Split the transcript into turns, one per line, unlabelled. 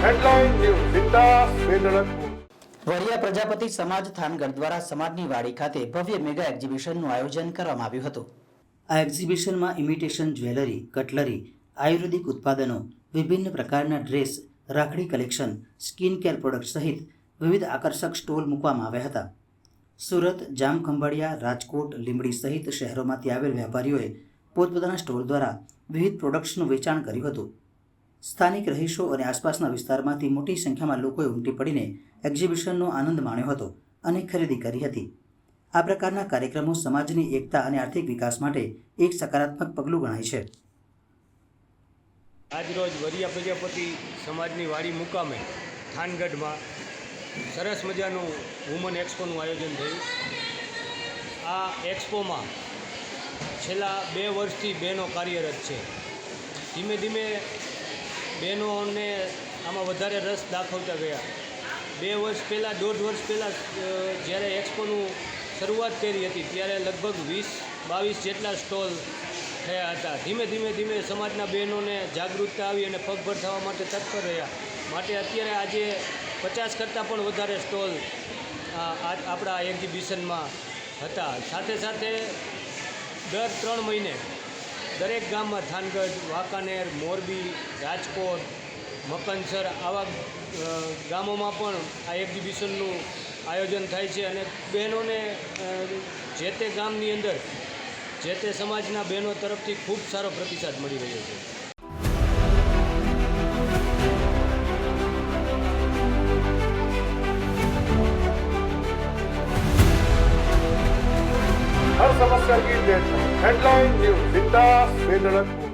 Headline news जिंदा वेदनपुर
વરિયા પ્રજાપતિ સમાજ થાનગઢ દ્વારા સમાજની વાડી ખાતે ભવ્ય મેગા એક્ઝિબિશનનું આયોજન કરવામાં આવ્યું હતું। આ એક્ઝિબિશનમાં ઇમિટેશન જ્વેલરી, કટલરી, આયુર્વેદિક ઉત્પાદનો, વિભિન્ન પ્રકારના ડ્રેસ, રાખડી કલેક્શન, સ્કિન કેર પ્રોડક્ટ સહિત વિવિધ આકર્ષક સ્ટોલ મૂકવામાં આવ્યા હતા। સુરત, જામખંભાળિયા, રાજકોટ, લીંબડી સહિત શહેરોમાંથી આવેલ વેપારીઓએ પોતપોતાના સ્ટોલ દ્વારા વિવિધ પ્રોડક્ટ્સનું વેચાણ કર્યું હતું। સ્થાનિક રહીશો અને આસપાસના વિસ્તારમાંથી મોટી સંખ્યામાં લોકોએ ઉમટી પડીને એક્ઝિબિશનનો આનંદ માણ્યો હતો અને ખરીદી કરી હતી। આ પ્રકારના કાર્યક્રમો સમાજની એકતા અને આર્થિક વિકાસ માટે એક સકારાત્મક પગલું ગણાય છે।
આજરોજ વરિયા પ્રજાપતિ સમાજની વાડી મુકામે થાનગઢમાં સરસ મજાનું વુમન એક્સપોનું આયોજન થયું। આ એક્સપોમાં છેલ્લા 2 વર્ષથી બહેનો કાર્યરત છે। ધીમે ધીમે બહેનોને આમાં વધારે રસ દાખવતા ગયા। 2 વર્ષ પહેલાં, 1.5 વર્ષ પહેલાં જ્યારે એક્સપોનું શરૂઆત કરી હતી ત્યારે લગભગ 20-22 જેટલા સ્ટોલ થયા હતા। ધીમે ધીમે સમાજના બહેનોને જાગૃતતા આવી અને પગભર થવા માટે તત્પર રહ્યા। માટે અત્યારે આજે 50 કરતાં પણ વધારે સ્ટોલ આપણા એક્ઝિબિશનમાં હતા। સાથે સાથે દર 3 મહિને દરેક ગામમાં થાનગઢ, વાંકાનેર, મોરબી, રાજકોટ, મકનસર આવા ગામોમાં પણ આ એક્ઝિબિશનનું આયોજન થાય છે અને બહેનોને જે તે ગામની અંદર જે તે સમાજના બહેનો તરફથી ખૂબ સારો પ્રતિસાદ મળી રહ્યો છે।
हर समस्या की हेडलाइन न्यूज जिंदा वेदनपुर।